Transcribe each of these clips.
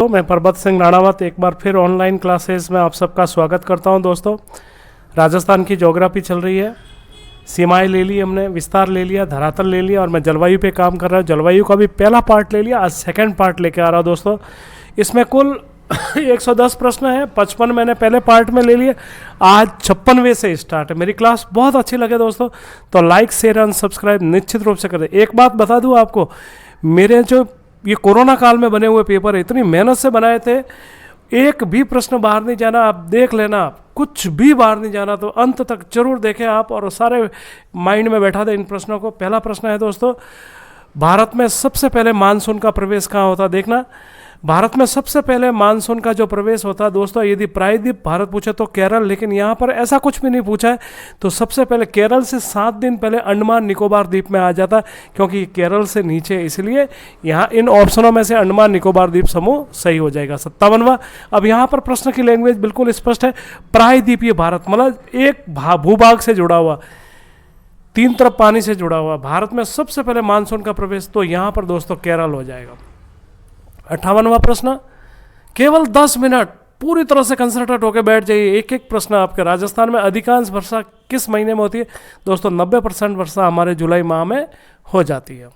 तो मैं परबत सिंह राणावत एक बार फिर ऑनलाइन क्लासेस में आप सबका स्वागत करता हूं। दोस्तों, राजस्थान की ज्योग्राफी चल रही है। सीमाएं ले ली हमने, विस्तार ले लिया, धरातल ले लिया और मैं जलवायु पे काम कर रहा हूं। जलवायु का भी पहला पार्ट ले लिया, आज सेकंड पार्ट लेके आ रहा हूं। दोस्तों, इसमें कुल 110 प्रश्न है। 55 मैंने पहले पार्ट में ले लिए, आज 56वें से स्टार्ट है। मेरी क्लास बहुत अच्छी लगे दोस्तों तो लाइक शेयर एंड सब्सक्राइब निश्चित रूप से करें। एक बात बता दूं आपको, मेरे जो ये कोरोना काल में बने हुए पेपर इतनी मेहनत से बनाए थे, एक भी प्रश्न बाहर नहीं जाना। आप देख लेना, कुछ भी बाहर नहीं जाना, तो अंत तक जरूर देखें आप और सारे माइंड में बैठा दें इन प्रश्नों को। पहला प्रश्न है दोस्तों, भारत में सबसे पहले मानसून का प्रवेश कहाँ होता? देखना, भारत में सबसे पहले मानसून का जो प्रवेश होता है दोस्तों, यदि प्रायद्वीप भारत पूछे तो केरल, लेकिन यहाँ पर ऐसा कुछ भी नहीं पूछा है। तो सबसे पहले केरल से 7 दिन पहले अंडमान निकोबार द्वीप में आ जाता है, क्योंकि केरल से नीचे, इसलिए यहाँ इन ऑप्शनों में से अंडमान निकोबार द्वीप समूह सही हो जाएगा। 57वां, अब यहाँ पर प्रश्न की लैंग्वेज बिल्कुल स्पष्ट है। प्रायद्वीपीय भारत मतलब एक भूभाग से जुड़ा हुआ, 3 तरफ पानी से जुड़ा हुआ भारत में सबसे पहले मानसून का प्रवेश, तो यहाँ पर दोस्तों केरल हो जाएगा। 58वां प्रश्न, केवल 10 मिनट पूरी तरह से कंसंट्रेट होकर बैठ जाइए। एक एक प्रश्न आपके। राजस्थान में अधिकांश वर्षा किस महीने में होती है? दोस्तों 90% वर्षा हमारे जुलाई माह में हो जाती है।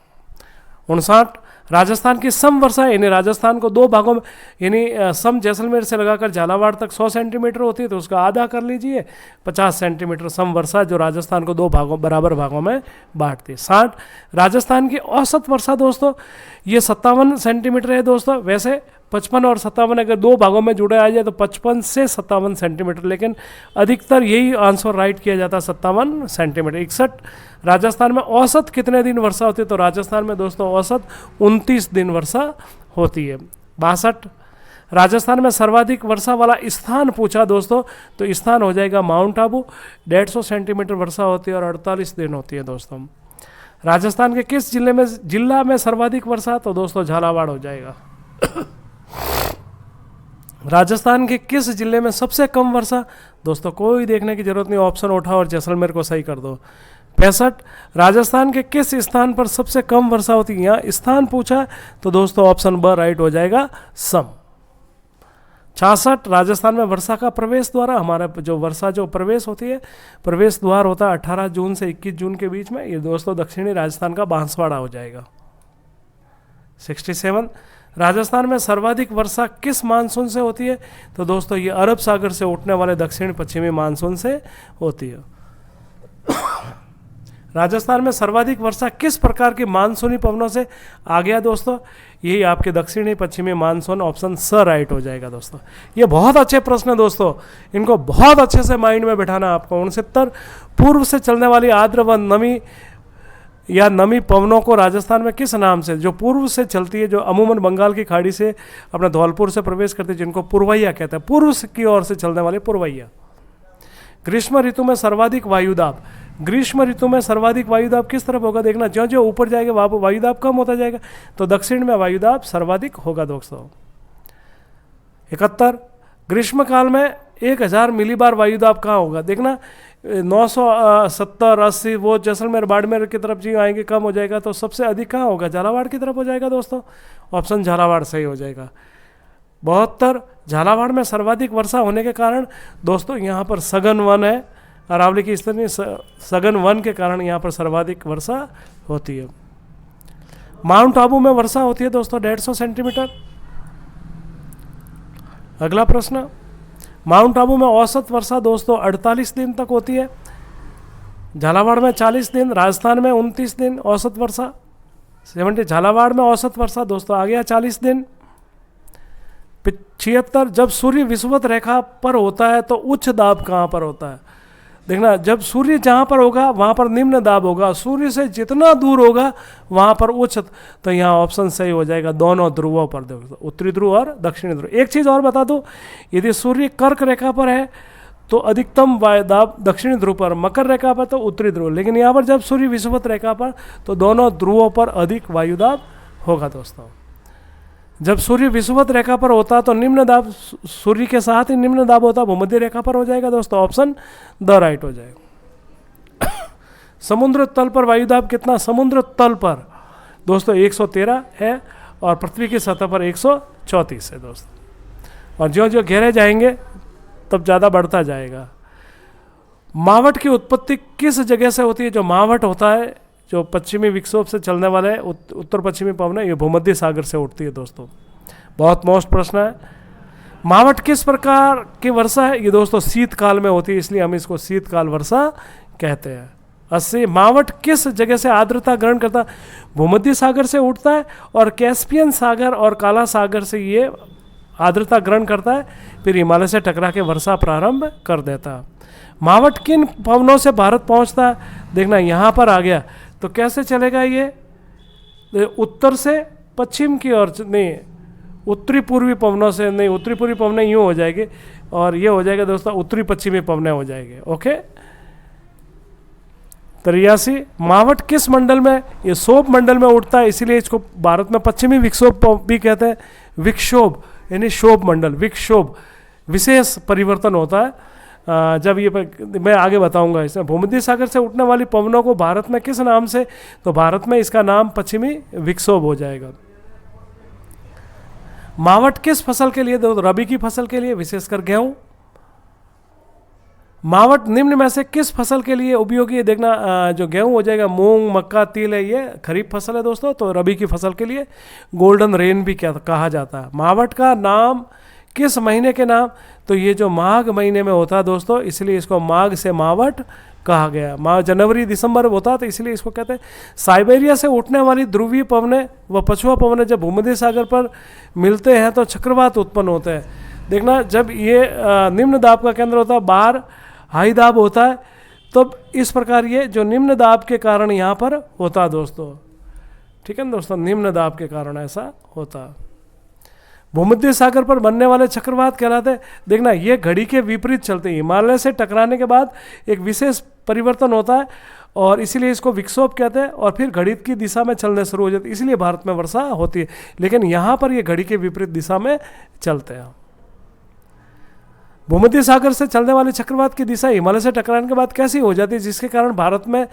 59, राजस्थान की सम वर्षा, यानी राजस्थान को 2 भागों में, यानी सम जैसलमेर से लगाकर झालावाड़ तक 100 सेंटीमीटर होती है, तो उसका आधा कर लीजिए, 50 सेंटीमीटर सम वर्षा जो राजस्थान को 2 भागों बराबर भागों में बांटती है। 60, राजस्थान की औसत वर्षा दोस्तों ये 57 सेंटीमीटर है दोस्तों। वैसे 55 और 57 अगर 2 भागों में जुड़े आ जाए तो 55 से 57 सेंटीमीटर, लेकिन अधिकतर यही आंसर राइट किया जाता है, 57 सेंटीमीटर। 61, राजस्थान में औसत कितने दिन वर्षा होती है? तो राजस्थान में दोस्तों औसत 29 दिन वर्षा होती है। 62, राजस्थान में सर्वाधिक वर्षा वाला स्थान पूछा दोस्तों, तो स्थान हो जाएगा माउंट आबू, 150 सेंटीमीटर वर्षा होती है और 48 दिन होती है दोस्तों। राजस्थान के किस जिला में सर्वाधिक वर्षा? तो दोस्तों झालावाड़ हो जाएगा। राजस्थान के किस जिले में सबसे कम वर्षा? दोस्तों कोई देखने की जरूरत नहीं, ऑप्शन उठाओ और जैसलमेर को सही कर दो। 65, राजस्थान के किस स्थान पर सबसे कम वर्षा होती है? यहाँ स्थान पूछा तो दोस्तों ऑप्शन ब राइट हो जाएगा, सम। 66, राजस्थान में वर्षा का प्रवेश द्वारा, हमारा जो वर्षा जो प्रवेश होती है, प्रवेश द्वार होता है 18 जून से 21 जून के बीच में, ये दोस्तों दक्षिणी राजस्थान का बांसवाड़ा हो जाएगा। 67, राजस्थान में सर्वाधिक वर्षा किस मानसून से होती है? तो दोस्तों ये अरब सागर से उठने वाले दक्षिण पश्चिमी मानसून से होती है। राजस्थान में सर्वाधिक वर्षा किस प्रकार की मानसूनी पवनों से आ गया? दोस्तों यही आपके दक्षिणी पश्चिमी मानसून, ऑप्शन स राइट हो जाएगा दोस्तों। ये बहुत अच्छे प्रश्न है दोस्तों, इनको बहुत अच्छे से माइंड में बैठाना आपको। 69, पूर्व से चलने वाली आर्द्र व नमी या नमी पवनों को राजस्थान में किस नाम से, जो पूर्व से चलती है, जो अमूमन बंगाल की खाड़ी से अपने धौलपुर से प्रवेश करती है, जिनको पुरवैया कहते हैं, पूर्व की ओर से चलने वाले पुरवैया। ग्रीष्म ऋतु में सर्वाधिक वायुदाब, ग्रीष्म ऋतु में सर्वाधिक वायुदाब किस तरफ होगा? देखना, ज्यों ज्यों ऊपर जाएगा वहाँ पर वायुदाब कम होता जाएगा, तो दक्षिण में वायुदाब सर्वाधिक होगा दोस्तों। 71, ग्रीष्म काल में 1000 मिलीबार वायुदाब कहाँ होगा? देखना 970, 80 वो जैसलमेर बाड़मेर की तरफ जी आएंगे, कम हो जाएगा, तो सबसे अधिक कहाँ होगा? झालावाड़ की तरफ हो जाएगा दोस्तों, ऑप्शन झालावाड़ सही हो जाएगा। 72, झालावाड़ में सर्वाधिक वर्षा होने के कारण दोस्तों यहाँ पर सघन वन है, अरावली की स्थिति सघन वन के कारण यहाँ पर सर्वाधिक वर्षा होती है। माउंट आबू में वर्षा होती है दोस्तों 150 सेंटीमीटर। अगला प्रश्न, माउंट आबू में औसत वर्षा दोस्तों 48 दिन तक होती है, झालावाड़ में 40 दिन, राजस्थान में 29 दिन औसत वर्षा। 70, झालावाड़ में औसत वर्षा दोस्तों आ गया 40 दिन। 76, जब सूर्य विषुवत रेखा पर होता है तो उच्च दाब कहाँ पर होता है? देखना, जब सूर्य जहाँ पर होगा वहाँ पर निम्न दाब होगा, सूर्य से जितना दूर होगा वहाँ पर उच्च, तो यहाँ ऑप्शन सही हो जाएगा, दोनों ध्रुवों पर, देखो उत्तरी ध्रुव और दक्षिणी ध्रुव। एक चीज़ और बता दो, यदि सूर्य कर्क रेखा पर है तो अधिकतम वायुदाब दक्षिणी ध्रुव पर, मकर रेखा पर तो उत्तरी ध्रुव, लेकिन यहाँ पर जब सूर्य विषुवत रेखा पर तो दोनों ध्रुवों पर अधिक वायुदाब होगा दोस्तों। जब सूर्य विषुवत रेखा पर होता तो निम्न दाब, सूर्य के साथ ही निम्न दाब होता भूमध्य रेखा पर हो जाएगा दोस्तों, ऑप्शन द राइट हो जाएगा। समुद्र तल पर वायुदाब कितना? समुद्र तल पर दोस्तों 113 है और पृथ्वी की सतह पर 134 है दोस्तों। और ज्यों ज्यों गहरे जाएंगे तब ज़्यादा बढ़ता जाएगा। मावट की उत्पत्ति किस जगह से होती है? जो मावट होता है, जो पश्चिमी विक्षोभ से चलने वाले उत्तर पश्चिमी पवन है, ये भूमध्य सागर से उठती है दोस्तों। बहुत मोस्ट प्रश्न है। मावट किस प्रकार की वर्षा है? ये दोस्तों शीतकाल में होती है, इसलिए हम इसको शीतकाल वर्षा कहते हैं। 80 मावट किस जगह से आर्द्रता ग्रहण करता है? भूमध्य सागर से उठता है और कैस्पियन सागर और काला सागर से ये आर्द्रता ग्रहण करता है, फिर हिमालय से टकरा के वर्षा प्रारंभ कर देता है। मावट किन पवनों से भारत पहुंचता है? देखना यहाँ पर आ गया तो कैसे चलेगा ये? उत्तर से पश्चिम की ओर, नहीं उत्तरी पूर्वी पवनों से, नहीं उत्तरी पूर्वी पवनें यूँ हो जाएगी और ये हो जाएगा दोस्तों उत्तरी पश्चिमी पवनें हो जाएंगे। ओके। 83 मावट किस मंडल में? ये क्षोभ मंडल में उठता है, इसीलिए इसको भारत में पश्चिमी विक्षोभ भी कहते हैं। विक्षोभ यानी क्षोभ मंडल, विक्षोभ विशेष परिवर्तन होता है जब ये, मैं आगे बताऊंगा इसमें। भूमध्य सागर से उठने वाली पवनों को भारत में किस नाम से? तो भारत में इसका नाम पश्चिमी विक्षोभ हो जाएगा। मावट किस फसल के लिए? तो रबी की फसल के लिए, विशेषकर गेहूं। मावट निम्न में से किस फसल के लिए उपयोगी है? देखना जो गेहूं हो जाएगा, मूंग, मक्का, तिल है, ये खरीफ फसल है दोस्तों। तो रबी की फसल के लिए गोल्डन रेन भी कहा जाता है। मावट का नाम किस महीने के नाम? तो ये जो माघ महीने में होता है दोस्तों, इसलिए इसको माघ से मावट कहा गया। जनवरी दिसंबर होता है तो इसलिए इसको कहते हैं। साइबेरिया से उठने वाली ध्रुवीय पवनें व पछुआ पवनें जब भूमध्य सागर पर मिलते हैं तो चक्रवात उत्पन्न होते हैं। देखना जब ये निम्न दाब का केंद्र होता है, बाहर हाई दाब होता है, तब इस प्रकार ये जो निम्न दाब के कारण यहाँ पर होता है दोस्तों। ठीक है ना दोस्तों, निम्न दाब के कारण ऐसा होता है। भूमध्य सागर पर बनने वाले चक्रवात कहलाते हैं। देखना ये घड़ी के विपरीत चलते हैं। हिमालय से टकराने के बाद एक विशेष परिवर्तन होता है और इसीलिए इसको विक्षोभ कहते हैं और फिर घड़ी की दिशा में चलने शुरू हो जाती है, इसलिए भारत में वर्षा होती है। लेकिन यहाँ पर ये घड़ी के विपरीत दिशा में चलते हैं। भूमध्य सागर से चलने वाले चक्रवात की दिशा हिमालय से टकराने के बाद कैसी हो जाती है, जिसके कारण भारत में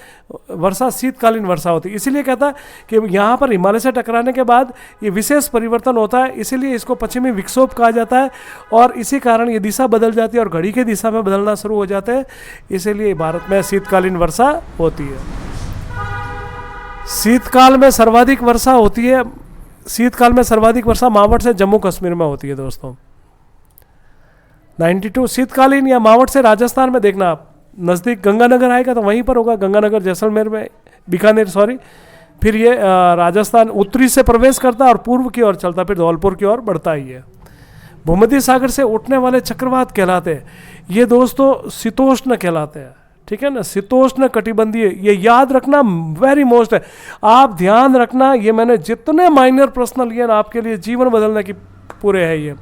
वर्षा शीतकालीन वर्षा होती है। इसीलिए कहता है कि यहाँ पर हिमालय से टकराने के बाद ये विशेष परिवर्तन होता है, इसीलिए इसको पश्चिमी विक्षोभ कहा जाता है और इसी कारण ये दिशा बदल जाती है और घड़ी की दिशा में बदलना शुरू हो जाते हैं, इसीलिए भारत में शीतकालीन वर्षा होती है। शीतकाल में सर्वाधिक वर्षा होती है, शीतकाल में सर्वाधिक वर्षा मावट से जम्मू कश्मीर में होती है दोस्तों। 92 शीतकालीन या मावट से राजस्थान में, देखना आप नज़दीक गंगानगर आएगा तो वहीं पर होगा, गंगानगर जैसलमेर में, बीकानेर सॉरी। फिर ये राजस्थान उत्तरी से प्रवेश करता है और पूर्व की ओर चलता, फिर धौलपुर की ओर बढ़ता ही है। भूमध्य सागर से उठने वाले चक्रवात कहलाते हैं। ये दोस्तों शीतोष्ण कहलाते हैं। ठीक है ना, शीतोष्ण कटिबंधीय, ये याद रखना वेरी मोस्ट है। आप ध्यान रखना, ये मैंने जितने माइनर प्रश्न लिए ना आपके लिए जीवन बदलने की पूरे है ये।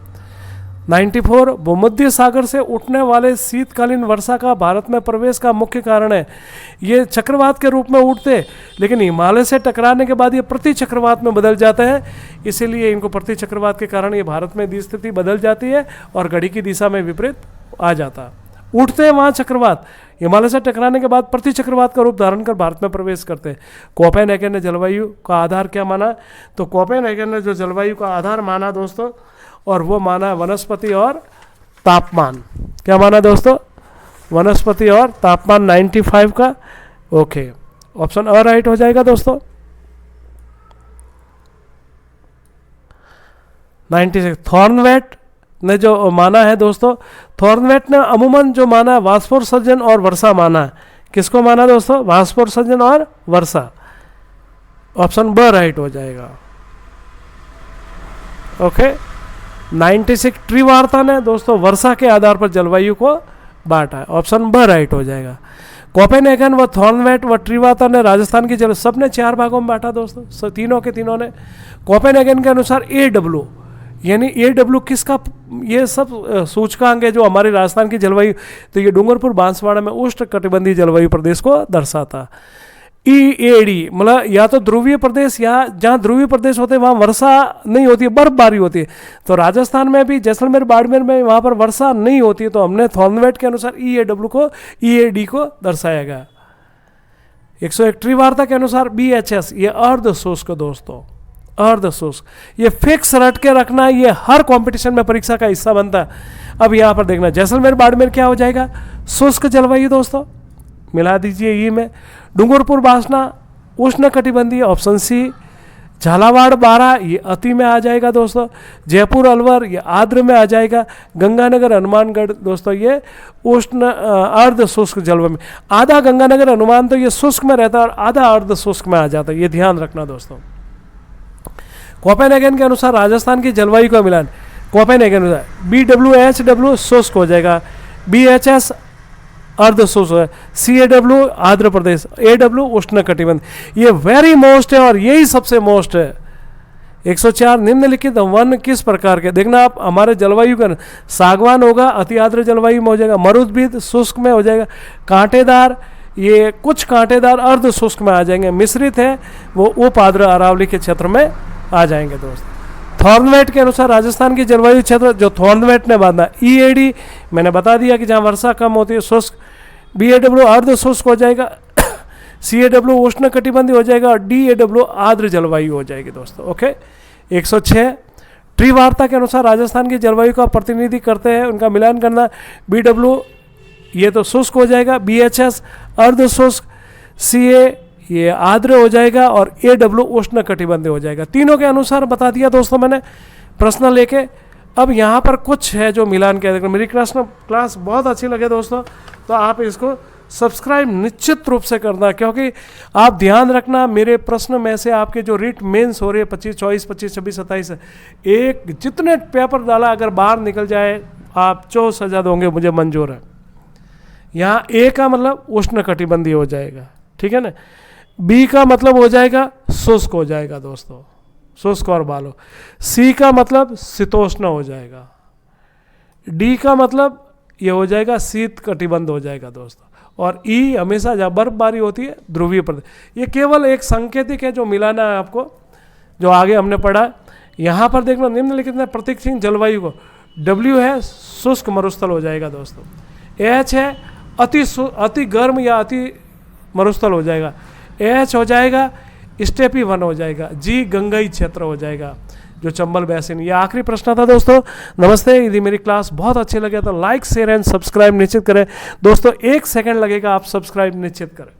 94 भूमध्य सागर से उठने वाले शीतकालीन वर्षा का भारत में प्रवेश का मुख्य कारण है। ये चक्रवात के रूप में उठते, लेकिन हिमालय से टकराने के बाद ये प्रति चक्रवात में बदल जाते हैं, इसीलिए इनको प्रति चक्रवात के कारण ये भारत में स्थिति बदल जाती है और घड़ी की दिशा में विपरीत आ जाता है। उठते हैं वहाँ चक्रवात, हिमालय से टकराने के बाद प्रति चक्रवात का रूप धारण कर भारत में प्रवेश करते हैं। कोपेनहेगन ने जलवायु का आधार क्या माना? तो कोपेनहेगन ने जो जलवायु का आधार माना दोस्तों, और वो माना वनस्पति और तापमान। क्या माना दोस्तों? वनस्पति और तापमान 95 का। ओके, ऑप्शन अ राइट हो जाएगा दोस्तों। 96 थॉर्नवेट ने जो माना है दोस्तों, थॉर्नवेट ने अमूमन जो माना है वाष्पोत्सर्जन और वर्षा माना है। किसको माना दोस्तों? वाष्पोत्सर्जन और वर्षा। ऑप्शन ब राइट हो जाएगा। ओके। 96 ट्रीवार्ता ने दोस्तों वर्षा के आधार पर जलवायु को बांटा है। ऑप्शन ब राइट हो जाएगा। कोपेनहेगन व थॉर्नवेट व ट्रीवार्ता ने राजस्थान की जल सबने 4 भागों में बांटा दोस्तों, तीनों के तीनों ने। कोपेनहेगन के अनुसार AW यानी AW किसका, ये सब सूचकांक है जो हमारे राजस्थान की जलवायु, तो ये डूंगरपुर बांसवाड़ा में उष्ण कटिबंधीय जलवायु प्रदेश को दर्शाता। EAD मतलब या तो ध्रुवीय प्रदेश, या जहाँ ध्रुवीय प्रदेश होते हैं वहाँ वर्षा नहीं होती है, बर्फबारी होती है। तो राजस्थान में भी जैसलमेर बाड़मेर में वहाँ पर वर्षा नहीं होती है, तो हमने थॉर्नवेट के अनुसार EAW को EAD को दर्शाया गया। 101 ट्रीवार्ता के अनुसार BHS ये अर्ध शुष्क दोस्तों, अर्ध शुष्क, ये फिक्स रट के रखना, ये हर कंपटीशन में परीक्षा का हिस्सा बनता है। अब यहाँ पर देखना जैसलमेर बाड़मेर क्या हो जाएगा, शुष्क जलवायु दोस्तों, मिला दीजिए ई में। डूंगरपुर बासना उष्ण कटिबंधीय, ऑप्शन सी। झालावाड़ बारा ये अति में आ जाएगा दोस्तों। जयपुर अलवर ये आर्द्र में आ जाएगा। गंगानगर हनुमानगढ़ दोस्तों ये उष्ण अर्ध शुष्क जलवायु में। आधा गंगानगर हनुमान तो ये शुष्क में रहता है और आधा अर्ध शुष्क में आ जाता है, ये ध्यान रखना दोस्तों। कोपेनहेगन के अनुसार राजस्थान की जलवायु का मिलान, कोपेनहेगन के अनुसार BWHW शुष्क हो जाएगा, BHS अर्ध शुष्क है, CAW आंध्र प्रदेश, AW उष्ण कटिबंध। ये वेरी मोस्ट है और यही सबसे मोस्ट है। 104 निम्नलिखित वन किस प्रकार के, देखना आप हमारे जलवायु का, सागवान होगा अति आर्द्र जलवायु में हो जाएगा, मरुद्भिद शुष्क में हो जाएगा, कांटेदार ये कुछ कांटेदार अर्ध शुष्क में आ जाएंगे, मिश्रित है वो उप आर्द्र अरावली के क्षेत्र में आ जाएंगे दोस्तों। थॉर्नवेट के अनुसार राजस्थान की जलवायु क्षेत्र, जो थॉर्नवेट ने बांधा, EAD मैंने बता दिया कि जहाँ वर्षा कम होती है शुष्क, BAW अर्ध शुष्क हो जाएगा, CAW उष्ण कटिबंधी हो जाएगा और DAW आर्द्र जलवायु हो जाएगी दोस्तों। ओके। 106 ट्री वार्ता के अनुसार राजस्थान की जलवायु का प्रतिनिधि करते हैं, उनका मिलान करना, BW ये तो शुष्क हो जाएगा, BHS अर्ध शुष्क, CA ये आर्द्र हो जाएगा और AW उष्ण कटिबंधी हो जाएगा। तीनों के अनुसार बता दिया दोस्तों मैंने प्रश्न लेके। अब यहाँ पर कुछ है जो मिलान के, देखो मेरी क्लास बहुत अच्छी लगे दोस्तों तो आप इसको सब्सक्राइब निश्चित रूप से करना, क्योंकि आप ध्यान रखना मेरे प्रश्न में से आपके जो रिट मेंस हो रही है 25, 24, 25, 26, 27 एक जितने पेपर डाला अगर बाहर निकल जाए आप 64,000 होंगे, मुझे मंजूर है। यहाँ A का मतलब उष्ण कटिबंधी हो जाएगा, ठीक है ना। B का मतलब हो जाएगा शुष्क हो जाएगा दोस्तों, शुष्क और बालो। C का मतलब शीतोष्ण हो जाएगा। D का मतलब ये हो जाएगा शीत कटिबंध हो जाएगा दोस्तों। और E हमेशा जब बर्फबारी होती है ध्रुवीय प्रदेश। ये केवल एक सांकेतिक है जो मिलाना है आपको, जो आगे हमने पढ़ा। यहाँ पर देखना निम्नलिखित में प्रतीक चिन्ह जलवायु को, W है शुष्क मरुस्थल हो जाएगा दोस्तों, H है अति गर्म या अति मरुस्थल हो जाएगा, H हो जाएगा स्टेपी वन हो जाएगा, G गंगाई क्षेत्र हो जाएगा जो चंबल बैसिन। ये आखिरी प्रश्न था दोस्तों। नमस्ते। यदि मेरी क्लास बहुत अच्छी लगे तो लाइक शेयर एंड सब्सक्राइब निश्चित करें दोस्तों। 1 सेकंड लगेगा, आप सब्सक्राइब निश्चित करें।